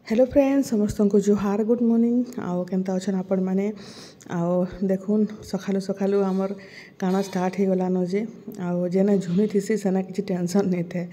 hello friends समस्त को जुहार good morning आउ केनता अच्छन आपण मैंने आउ देखुन सखालु सखालु आमर काना स्टार्ट हो गलान जे आउ जेना झुमी थीसी सेना किसी टेंशन नहीं थे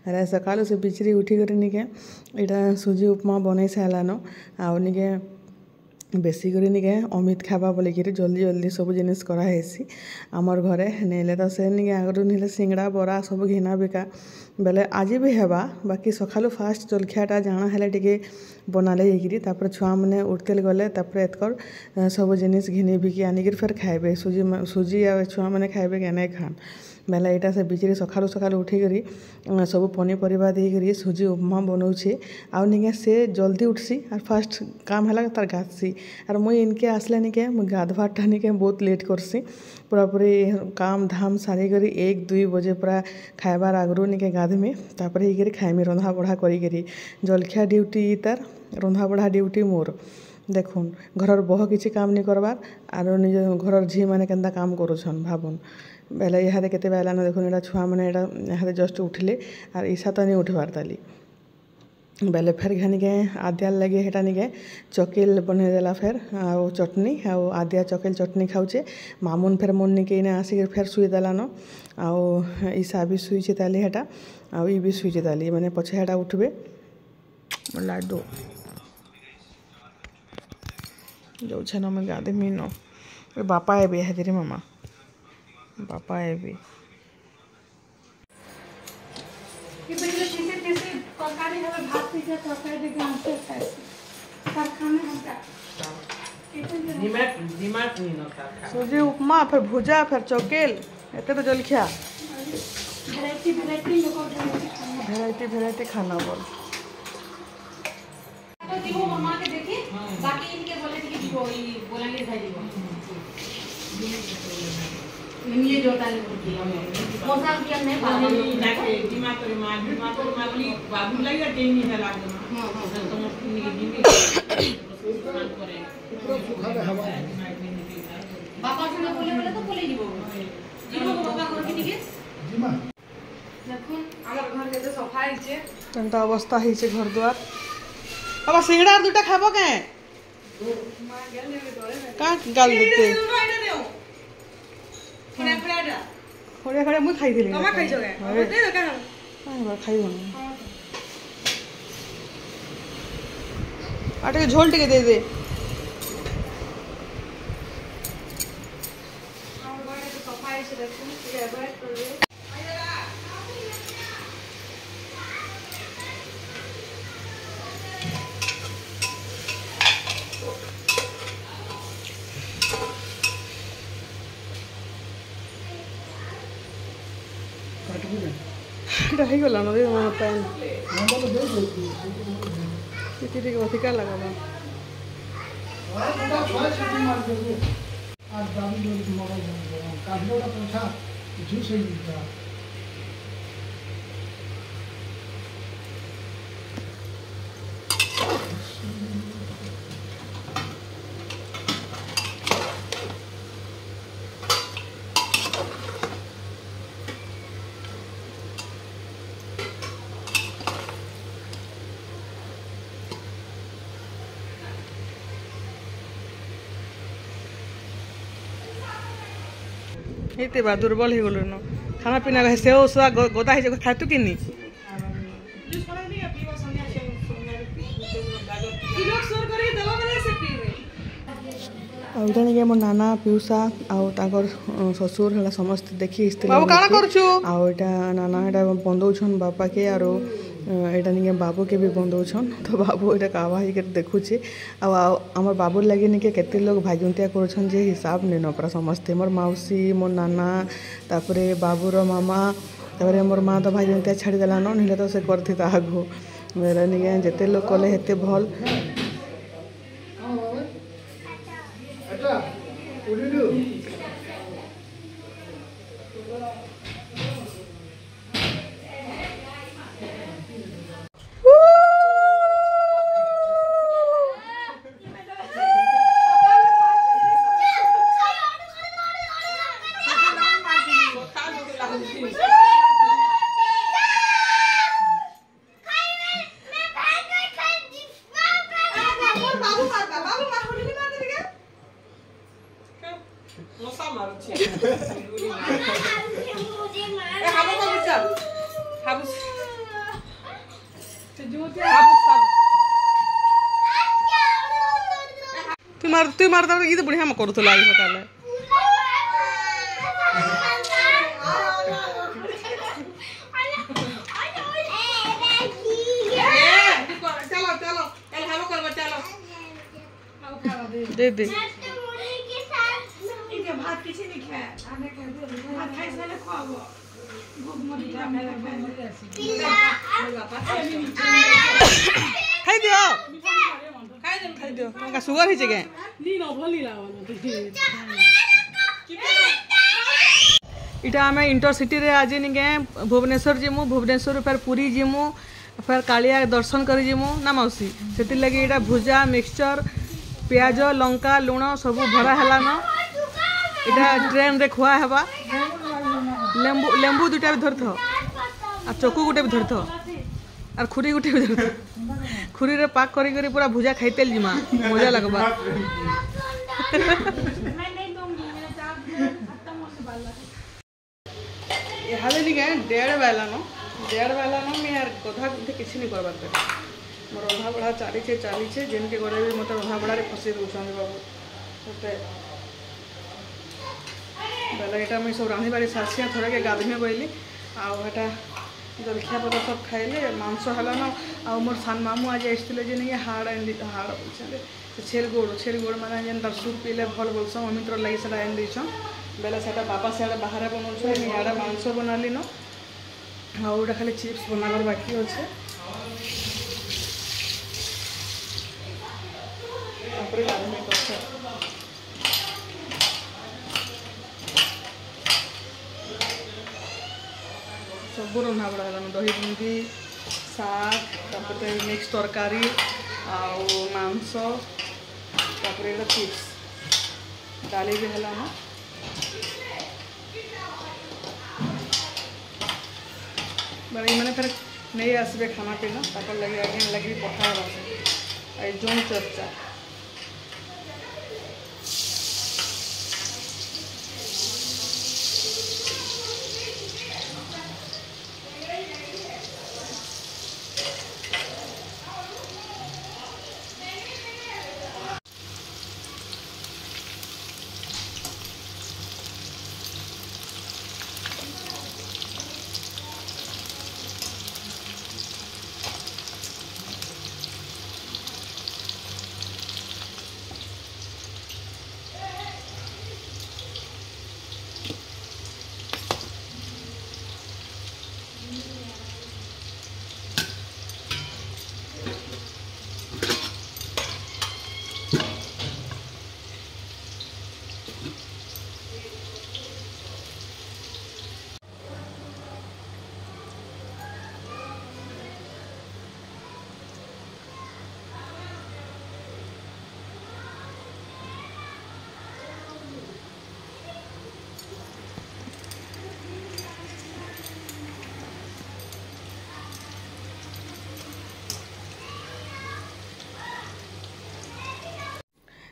अरे सकालु से बिचरी उठी कर निके इटा सुजी उपमा बनई सारान आउ निके बेसी करी निके अमित खावा बोलिकी जल्दी जल्दी सब जिनिस कराहेसी आमर घरे नेले तो से निके आगु नेले सिंगड़ा बरा सब घिना बिका बेले आज भी हेबा बाकी सकालु फास्ट जलखियाटा जाना हेले टिके बनाले जाकरी तापर छुआ मैंने उठते गले तापर एतकर सब जिनिस घिनी बिकी आनिक फिर खाइबे सुजी आ छुआ मैंने खाइबे के नहीं खान बेले यहाँ से बिचरी सकालु सकालु उठिकी सब पनीपरिया देकर सुजी उपमा बनाऊे आउ निके से जल्दी उठसी और फास्ट काम है तार गाधसी और मुई इनके आसले निके मुझे गाधवाटा निके बहुत लेट करसी पूरा पूरी काम धाम सारी करी 1-2 बजे पूरा खाइबार आगु निके गाधमी तापर ही खाइमी रंधा बढ़ा करी जलखिया ड्यूटी तार रंधा बढ़ा ड्यूटी मोर देखुन घर बह किसी काम नहीं करबार और निज घर झी मैंने केंता काम करुछन भाबुन बेले यहाँ केते बेलान देखुन यहाँ छुआ मैंने यहाँ जस्ट उठले और ईसा तो नहीं उठबार ताली बेले फिर घानी के आदिया लगे हेटा निके चकेल बने देला फिर आउ चटनी आउ आदिया चकेल चटनी खाऊे मामुन फिर मन निके इने आसिक फिर शुई देलान आउ ईसा भी शुईचे ताली हेटा आउ ई भी शुईचे ताली मैंने पछे हेटा उठबे लाडू जो छे न मैं गाधे मी न बापा है भी है मामा बापा है भी सूजी उपमा फिर भुजा फिर चौकेल एते तो जलखिया वेराइटी खाना बोल ये जो ताले मोसा किया नहीं लाके दिमाग करे मागली बाबू लगे टेनी है लागे हां तो मुस्लिम की जिंदगी करे इतना सुखा है हवा बाबा से बोले तो बोले जीवो बाबा कर के जीमा देखो हमर घर के तो सफाई छे केनता अवस्था है छे घर द्वार बाबा सिंगड़ा दुटा खाबो के मां गेल ने तोरे का गाल देते खड़े खड़े मुई खाई दिली मामा खाई जोगे दे दो का हां खाई हो आटे के झोल टिके दे दे और बड़े तो सफाई से रखूं ये अवॉइड कर दे रही गला न वहाँ पैन किती अधिका लगा हेते बा दुर्बल हो गलो न खाना पीना से उसवा गोदा है खातु कि नहीं आउ मो नाना पिउसा आउ ताकर ससुर हला समस्त देखी बाबू काना करछु आउ एटा नाना एटा बंदौछन बापा के आरो एटा निके बाबू के भी बंदौछन तो बाबू एटा कावा ही के देखुछे आमर बाबू लगे निके केते लोग भाजंतिया करछन जे हिसाब ने न पूरा समस्त मोर मौसी मोर नाना तापरे बाबूर मामा तापरे मोर माँ तो भाजंतिया छाड़ी देला न निले तो से करथि ता आगु मेरा निके जेते लोग कले हेते भल बाबू मार होली मार दे के मसा मार छे मुझे मार ए हाबो को चल हाबो ते जोते तू मार दो ये तो बढ़िया में करू तो लागी सकाले चलो चलो एल हाबो करबो चलो दे दे इनके भात किसी नहीं खाए आने कह दे भात खाई से ले खाबो भूख मरी जा मेरा खाए खाई दियो खाई दे का सुगर हिचे के नी न भली लावनो इटा आम इंटरसिटी रे आज निके भुवनेश्वर जिमु भुवनेश्वर फिर पुरी जिमु फिर कालिया दर्शन कर जिमु ना मौसी से लगे इटा भुजा मिक्सचर प्याज लंका लुण सब भरा है न इटा ट्रेन रे खुआ हेबा लेंबू लेंबू दुटा भी धरथ आ चकू गुटे भी धरथ और खुरी गुटे भी धरथ खुरी रे पाक करी करी पूरा भुजा खाइतेल जिमा मजा लगबा इहाले निके 1:30 बेला न मैं यार गधा गुथे किसी नहीं करबार पे मोर रधा बड़ा चालीचे जिनके घरे भी मत रधा बड़ा फसी दूसरा बाबू मत बेला यहाँ मुझे सब रांधी बाड़ी सासिया थोड़ा के गाधी में बहली आटा जलखिया पत्र सब खाइले मांस है न आ मोर सान मामू आज आसते जे नहीं हाड़ आन हाड़ बोलते छेल गोड़ मैंने जेन तार सूप पीले भल बोलस मम्मी तोर लगे से आन देछन बेला से बापा से बाहर बनाऊे इे मांस बनाली न आउटा खाली चिप्स बनाबार बाकी अच्छे सब रंधा बड़ा है दही बुंदी साग मिक्स तरकारी आंस चिप्स डाली भी है ना बड़े मैंने फिर नहीं आसबे खाना पीना तापर लगे आगे लगे पठा जोन चर्चा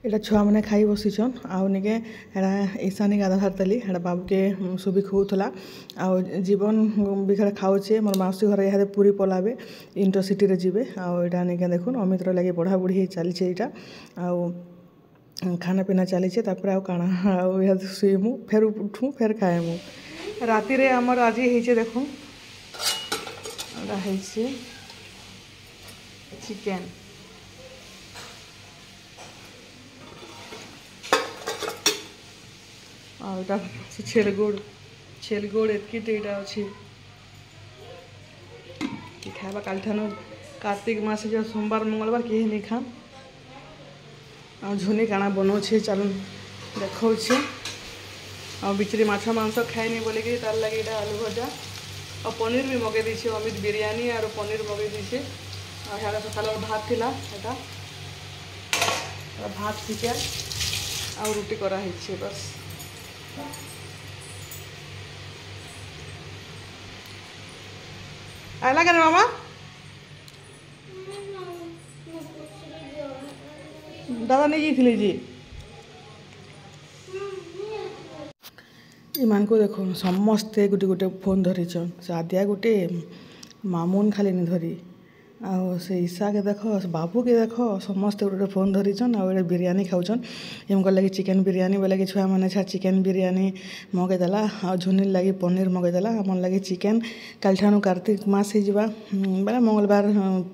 एटा छुआ मैंने खाई बसीचन आउ निके ईशानी गाधा हारतली एटा बाबू के सुबी खुला जीवन भी खेल खाऊे मोर मौसी घर यहाँ पूरी पलाबे इंटरसिटी रे जीवे आटा निके देखुन अमित लगे बढ़ा बुढ़ी चलचे यहाँ खाना पीना चलीचे तापर आउ काना आउ शुईमु फेर उठू फेर खाएमु राति रे हमर आज होइचे देखुन चिकेन आटा छेल गोड़ एतकीटा अच्छी खावा काल ठानु कार्तिक मास जो सोमवार मंगलवार कहीं नहीं खान झुनी काना बनाऊे चलून देखा बिचरी माछ मांस खाएनी बोलिकी तार लगे आलू भजा और पनीर भी मगे दी अमित बिरयानी और पनीर मगे दी सकाल भात थिला एटा भात चिकेन और रुटी कराई बस आला क्या मामा दादा नहीं जाइए जी ଏମାନଙ୍କୁ ଦେଖ ସମସ୍ତେ ଗୋଟେ ଗୋଟେ ଫୋନ୍ ଧରିଛନ୍ ସେ ଆଦ୍ୟା ଗୋଟେ ମାମୁନ ଖାଲି ନି ଧରି ଆଉ ସେ ଈଶାକେ ଦେଖ ବାବୁକେ ଦେଖ ସମସ୍ତେ ଗୋଟେ ଗୋଟେ ଫୋନ୍ ଧରିଛନ୍ ଆଉ ଏଇଟା ବିରିୟାନୀ ଖାଉଛନ୍ ଏମଙ୍କର ଲାଗି ଚିକେନ୍ ବିରିୟାନୀ ବୋଲେ କି ଛୁଆମାନେ ଚିକେନ୍ ବିରିୟାନୀ ମଗେଇଦେଲା ଆଉ ଝୁନିର ଲାଗି ପନିର ମଗେଇଦେଲା ଆମର ଲାଗି ଚିକେନ୍ କାଲିଠାନୁ କାର୍ତ୍ତିକ ମାସ ହେଇଯିବା ବେଲେ ମଙ୍ଗଳବାର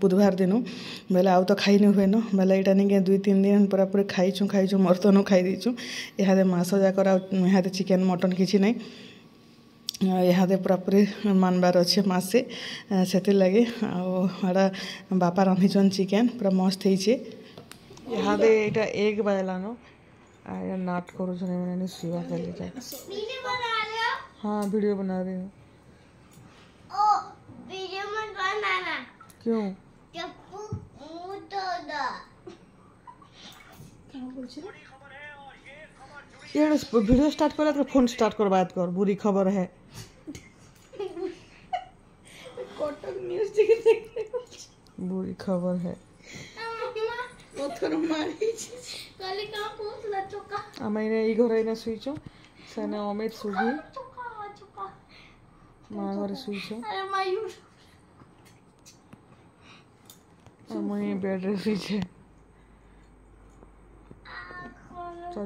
ବୁଧବାର ଦିନୁ ବେଲେ ଆଉ ତ ଖାଇନି ହୁଏନ ବେଲେ ଏଇଟା ନିକେ 2-3 ଦିନ ପୁରାପୁରି ଖାଇଛୁ ମର୍ତ୍ତନୁ ଖାଇ ଦେଇଛୁ ଏହାଦେ ମାସ ଯାକର ଆଉ ଏହାଦେ ଚିକେନ୍ ମଟନ୍ କିଛି ନାହିଁ इहादे पूरापूरी मानबार अच्छे मासे ସେଥିଲାଗି ଆଉ ଏଇଟା ବାପା ରାନ୍ଧିଛନ୍ ଚିକେନ୍ ପୁରା ମସ୍ତ ହେଇଛେ इहादे ଏଇଟା 1 ବାଜଲାନ ଆଉ ଏଇଟା ନାଟ କରୁଛନ୍ ଏମାନେ ଶୁଇବା ଖାଲି हाँ वीडियो बना रही हूँ ओ वीडियो मत बनाना क्यों चप्पू मुंह तोड़ क्या बोल छी ये वीडियो स्टार्ट कर तो फोन स्टार्ट कर बात कर बुरी खबर है कटक न्यूज देखते बुरी खबर है पत्थर मारी कल कहां पहुंचला चुका मैंने ई घर आइना सुईचो सेने अमित सुगी चुका माँ घर सुईचो अरे मयूर मुई बेड रे सुईचे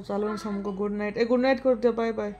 चलो हमको गुड नाइट कर दिया बाय बाय